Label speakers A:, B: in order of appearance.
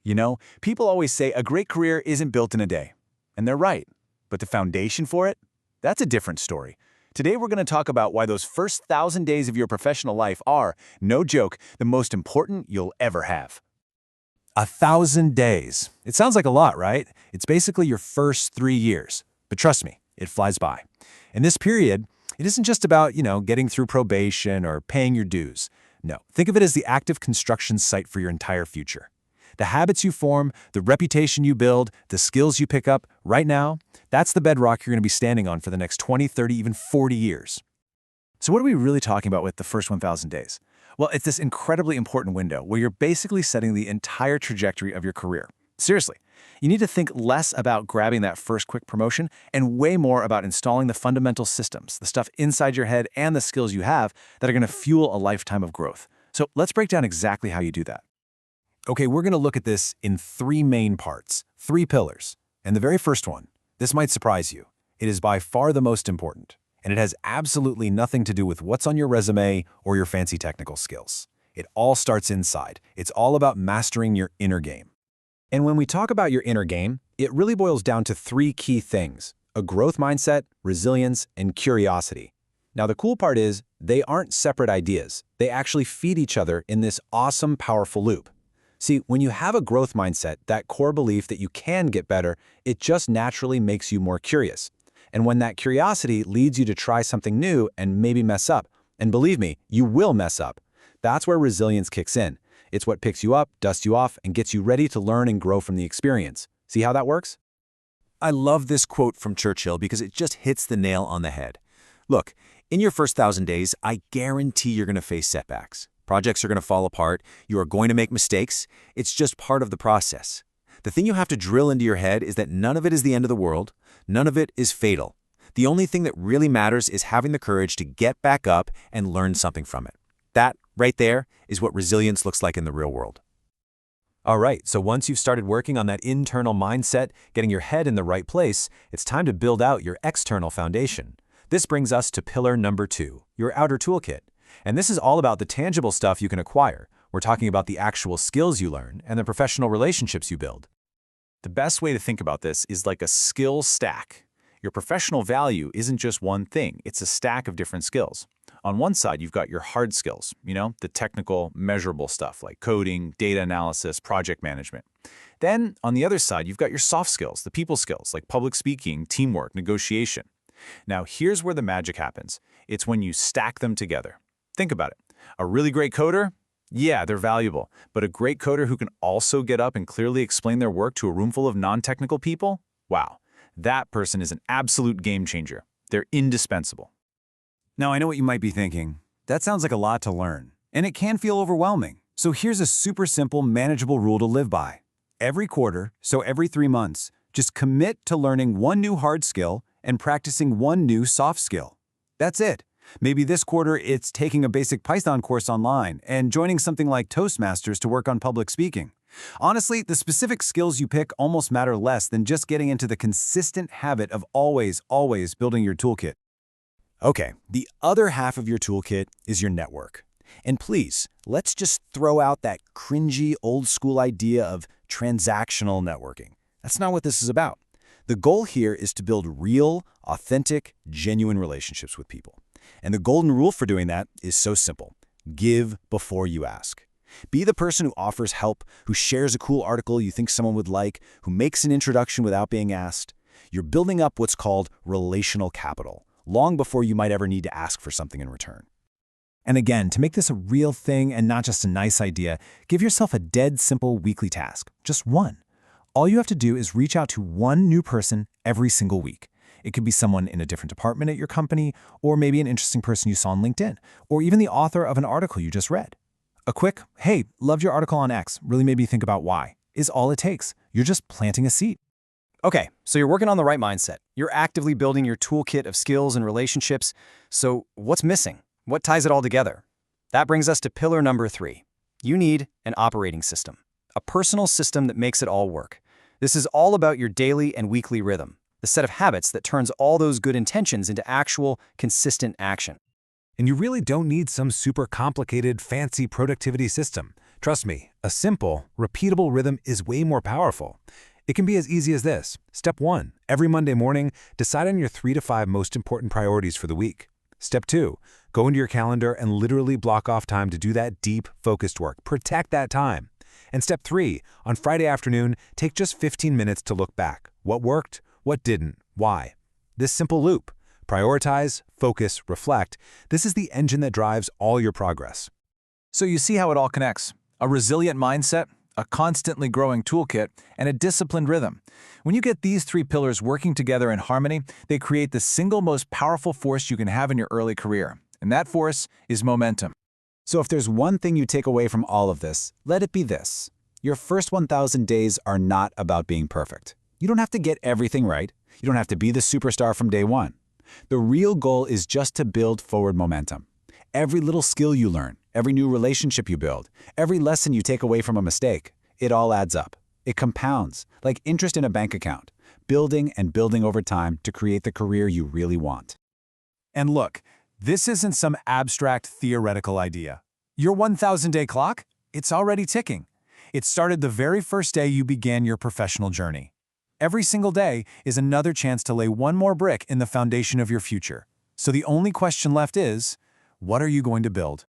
A: People always say a great career isn't built in a day. And they're right. But the foundation for it? That's a different story. Today we're going to talk about why those first 1,000 days of your professional life are, no joke, the most important you'll ever have.
B: 1,000 days. It sounds like a lot, right? It's basically your first 3 years. But trust me, it flies by. In this period, it isn't just about, getting through probation or paying your dues. No, think of it as the active construction site for your entire future. The habits you form, the reputation you build, the skills you pick up, right now, that's the bedrock you're going to be standing on for the next 20, 30, even 40 years.
A: So what are we really talking about with the first 1,000 days? Well, it's this incredibly important window where you're basically setting the entire trajectory of your career. Seriously, you need to think less about grabbing that first quick promotion and way more about installing the fundamental systems, the stuff inside your head and the skills you have that are going to fuel a lifetime of growth. So let's break down exactly how you do that.
B: Okay, we're going to look at this in 3 main parts, 3 pillars. And the very first one, this might surprise you. It is by far the most important, and it has absolutely nothing to do with what's on your resume or your fancy technical skills. It all starts inside. It's all about mastering your inner game. And when we talk about your inner game, it really boils down to 3 key things: a growth mindset, resilience, and curiosity. Now, the cool part is they aren't separate ideas. They actually feed each other in this awesome, powerful loop. See, when you have a growth mindset, that core belief that you can get better, it just naturally makes you more curious. And when that curiosity leads you to try something new and maybe mess up, and believe me, you will mess up, that's where resilience kicks in. It's what picks you up, dusts you off, and gets you ready to learn and grow from the experience. See how that works?
C: I love this quote from Churchill because it just hits the nail on the head. Look, in your first 1,000 days, I guarantee you're going to face setbacks. Projects are going to fall apart. You are going to make mistakes. It's just part of the process. The thing you have to drill into your head is that none of it is the end of the world. None of it is fatal. The only thing that really matters is having the courage to get back up and learn something from it. That, right there, is what resilience looks like in the real world.
B: All right, so once you've started working on that internal mindset, getting your head in the right place, it's time to build out your external foundation. This brings us to pillar number 2, your outer toolkit. And this is all about the tangible stuff you can acquire. We're talking about the actual skills you learn and the professional relationships you build.
A: The best way to think about this is like a skill stack. Your professional value isn't just one thing, it's a stack of different skills. On one side, you've got your hard skills, the technical, measurable stuff like coding, data analysis, project management. Then, on the other side, you've got your soft skills, the people skills like public speaking, teamwork, negotiation. Now, here's where the magic happens. It's when you stack them together. Think about it. A really great coder? Yeah, they're valuable. But a great coder who can also get up and clearly explain their work to a room full of non-technical people? Wow, that person is an absolute game changer. They're indispensable.
B: Now, I know what you might be thinking. That sounds like a lot to learn, and it can feel overwhelming. So here's a super simple, manageable rule to live by. Every quarter, so every 3 months, just commit to learning 1 new hard skill and practicing 1 new soft skill. That's it. Maybe this quarter it's taking a basic Python course online and joining something like Toastmasters to work on public speaking. Honestly, the specific skills you pick almost matter less than just getting into the consistent habit of always building your toolkit. Okay, the other half of your toolkit is your network. And please, let's just throw out that cringy old school idea of transactional networking. That's not what this is about. The goal here is to build real, authentic, genuine relationships with people. And the golden rule for doing that is so simple. Give before you ask. Be the person who offers help, who shares a cool article you think someone would like, who makes an introduction without being asked. You're building up what's called relational capital, long before you might ever need to ask for something in return. And again, to make this a real thing and not just a nice idea, give yourself a dead simple weekly task, just 1. All you have to do is reach out to 1 new person every single week. It could be someone in a different department at your company, or maybe an interesting person you saw on LinkedIn, or even the author of an article you just read. A quick, "Hey, loved your article on X, really made me think about why," is all it takes. You're just planting a seed.
D: Okay, so you're working on the right mindset. You're actively building your toolkit of skills and relationships. So what's missing? What ties it all together? That brings us to pillar number 3. You need an operating system, a personal system that makes it all work. This is all about your daily and weekly rhythm, the set of habits that turns all those good intentions into actual, consistent action.
B: And you really don't need some super complicated, fancy productivity system. Trust me, a simple, repeatable rhythm is way more powerful. It can be as easy as this. Step 1. Every Monday morning, decide on your 3 to 5 most important priorities for the week. Step 2. Go into your calendar and literally block off time to do that deep, focused work. Protect that time. And step 3. On Friday afternoon, take just 15 minutes to look back. What worked? What didn't? Why? This simple loop. Prioritize, focus, reflect. This is the engine that drives all your progress.
A: So you see how it all connects. A resilient mindset, a constantly growing toolkit, and a disciplined rhythm. When you get these 3 pillars working together in harmony, they create the single most powerful force you can have in your early career. And that force is momentum.
B: So if there's one thing you take away from all of this, let it be this. Your first 1,000 days are not about being perfect. You don't have to get everything right. You don't have to be the superstar from day one. The real goal is just to build forward momentum. Every little skill you learn, every new relationship you build, every lesson you take away from a mistake, it all adds up. It compounds, like interest in a bank account, building and building over time to create the career you really want.
A: And look, this isn't some abstract theoretical idea. Your 1,000-day clock? It's already ticking. It started the very first day you began your professional journey. Every single day is another chance to lay one more brick in the foundation of your future. So the only question left is, what are you going to build?